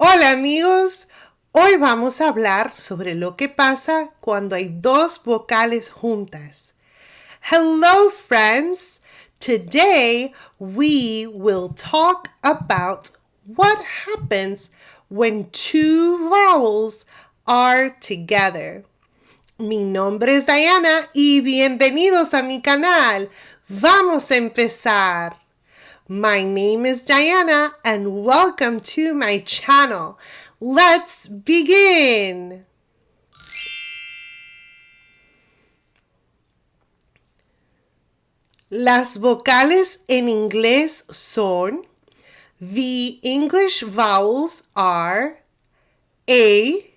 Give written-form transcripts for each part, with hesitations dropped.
Hola amigos, hoy vamos a hablar sobre lo que pasa cuando hay dos vocales juntas. Hello friends, today we will talk about what happens when two vowels are together. Mi nombre es Diana y bienvenidos a mi canal. Vamos a empezar. My name is Diana and welcome to my channel. Let's begin. Las vocales en inglés son, the English vowels are A,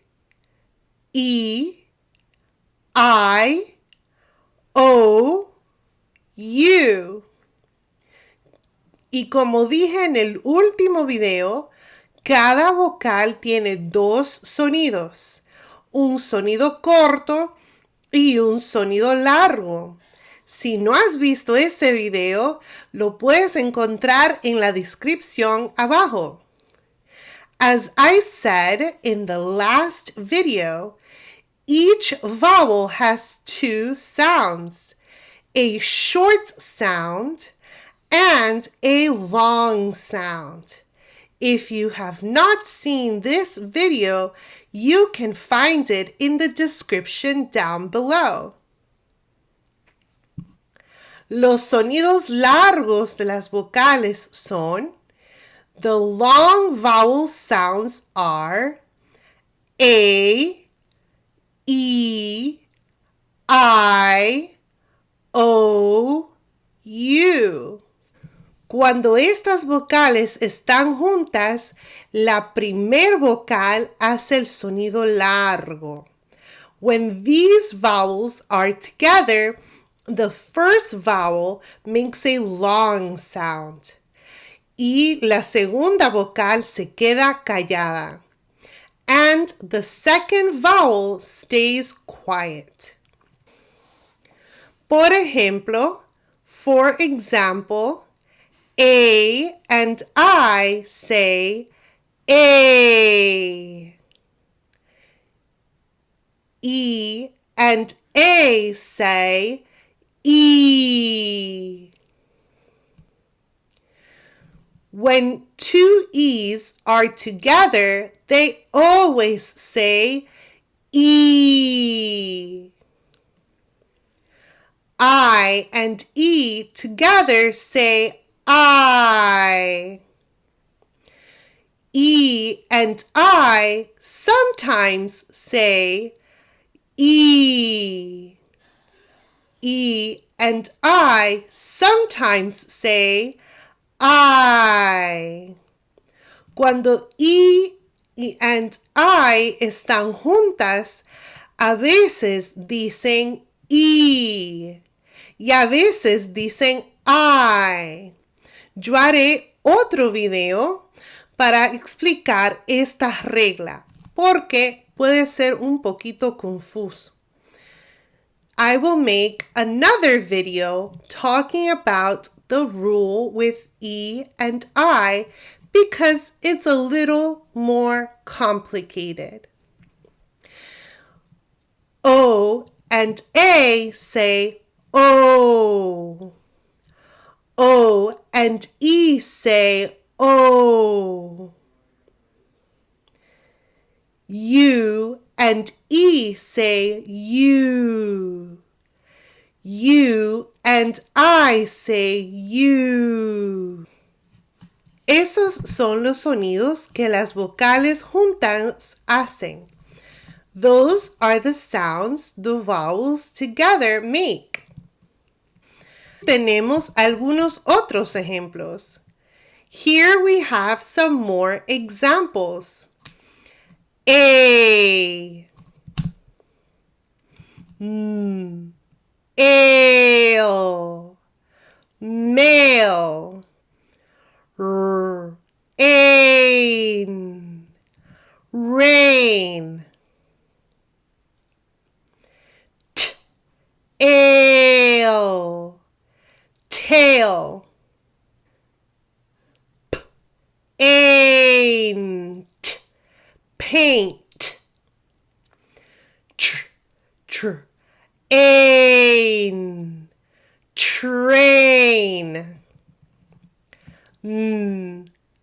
E, I, O, U. Y como dije en el último video, cada vocal tiene dos sonidos, un sonido corto y un sonido largo. Si no has visto este video, lo puedes encontrar en la descripción abajo. As I said in the last video, each vowel has two sounds, a short sound and a long sound. If you have not seen this video, you can find it in the description down below. Los sonidos largos de las vocales son, the long vowel sounds are A, E, I, O, U. Cuando estas vocales están juntas, la primer vocal hace el sonido largo. When these vowels are together, the first vowel makes a long sound. Y la segunda vocal se queda callada. And the second vowel stays quiet. For example, A and I say A. E and A say E. When two E's are together, they always say E. I and E together say I. E and I sometimes say E. E and I sometimes say I. Cuando E and I están juntas, a veces dicen E y a veces dicen I. Yo haré otro video para explicar esta regla porque puede ser un poquito confuso. I will make another video talking about the rule with E and I because it's a little more complicated. O and A say O. O and E say O. U and E say U. U and I say U. Esos son los sonidos que las vocales juntas hacen. Those are the sounds the vowels together make. Tenemos algunos otros ejemplos. Here we have some more examples. A. Ale. Male. Ain. Rain. Ale. Tail. Ain't. paint. Ain, train.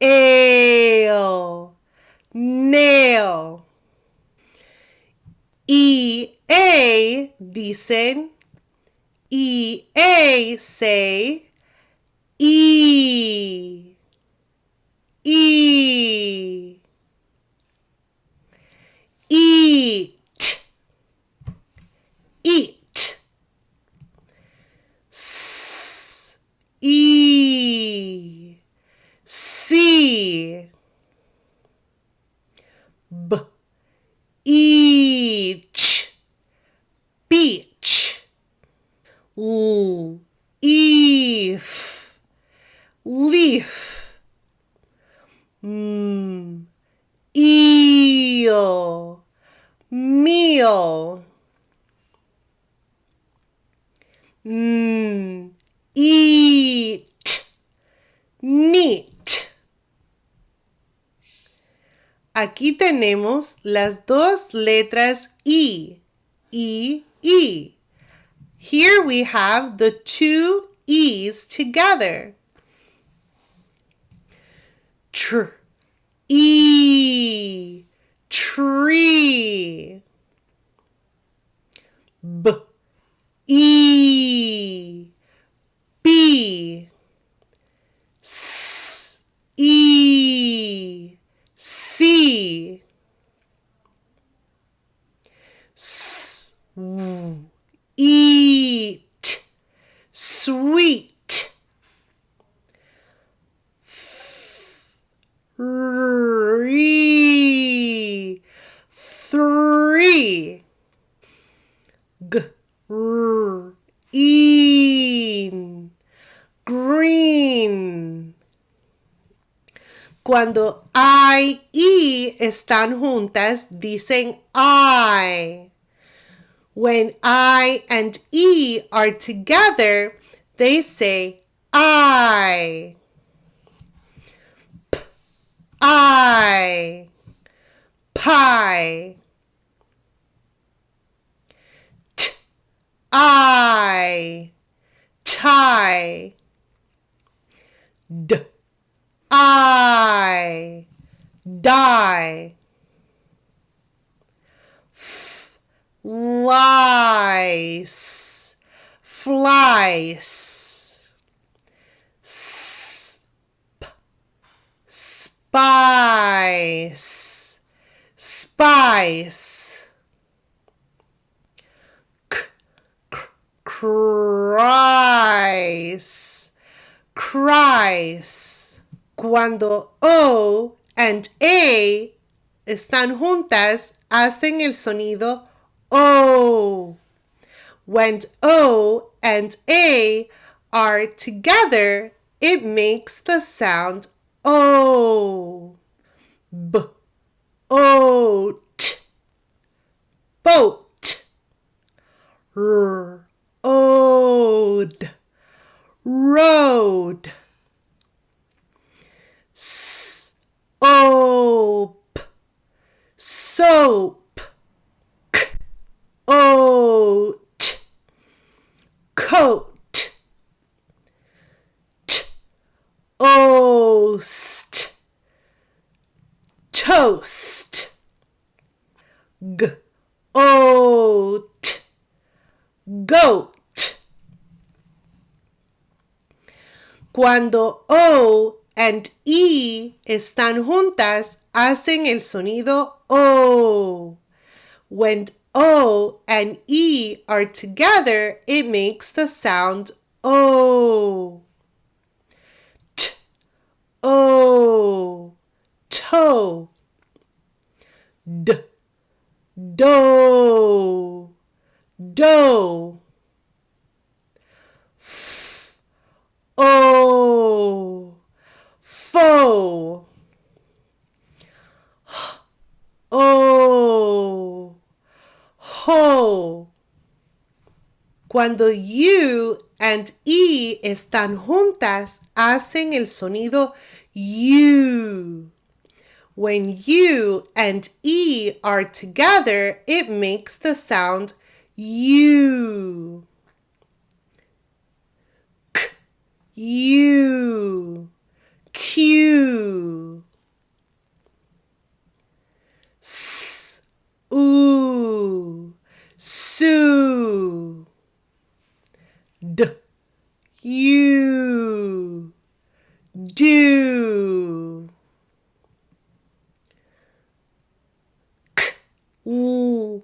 Ale, nail. E-A dicen, E-A say, E, E. Eat, eat. E, see. B, each, beach. L, eef, leaf. Eel, meal. Eat, neat. Aquí tenemos las dos letras E, E, E. Here we have the two E's together. E, tree. B, E, bee. S, E, see. S, eat, sweet. Three, three. Green, green. Cuando I y están juntas, dicen I. When I and E are together, they say I. I, pie. I, tie. I, die. Lice, flies. Spice, spice. Cries, cries. Cuando O and A están juntas, hacen el sonido O. When O and A are together, it makes the sound O. B, oat, boat. R, ode, road. S, ope, soap. K, oat, coat. T, oast, toast. G, oat, goat. Cuando O and E están juntas, hacen el sonido O. When O and E are together, it makes the sound O. T, O, toe. D, do, dough. F, o, foe. H, o, ho. Cuando U and E están juntas, hacen el sonido U. When U and E are together, it makes the sound U. K, U, Q. S, U, Sue. D, U, do. K, U,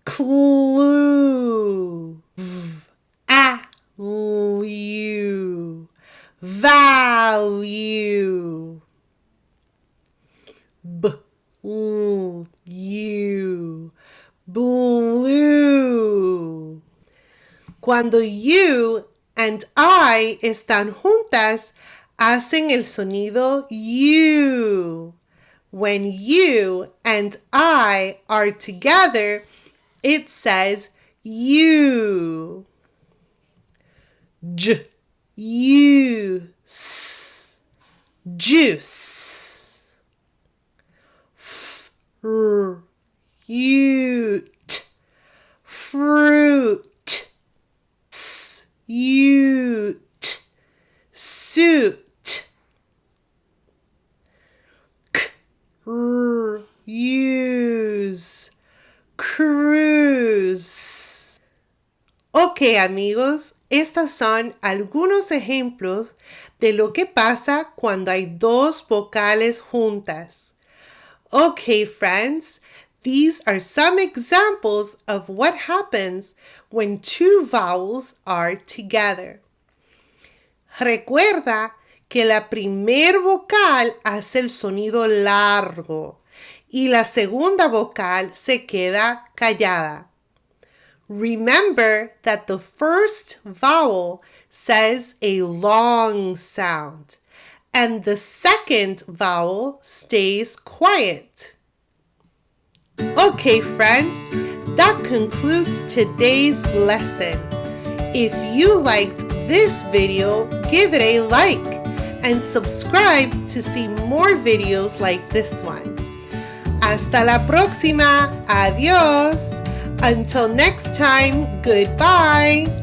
clue. V, value, value. U, blue. Cuando you and I están juntas, hacen el sonido U. When you and I are together, it says you. J, use, juice. Fruit, fruit. Suit, suit. Cruise, cruise. Ok, amigos, estos son algunos ejemplos de lo que pasa cuando hay dos vocales juntas. Okay, friends, these are some examples of what happens when two vowels are together. Recuerda que la primer vocal hace el sonido largo y la segunda vocal se queda callada. Remember that the first vowel says a long sound and the second vowel stays quiet. Okay, friends, that concludes today's lesson. If you liked this video, give it a like and subscribe to see more videos like this one. Hasta la próxima. Adiós. Until next time, goodbye.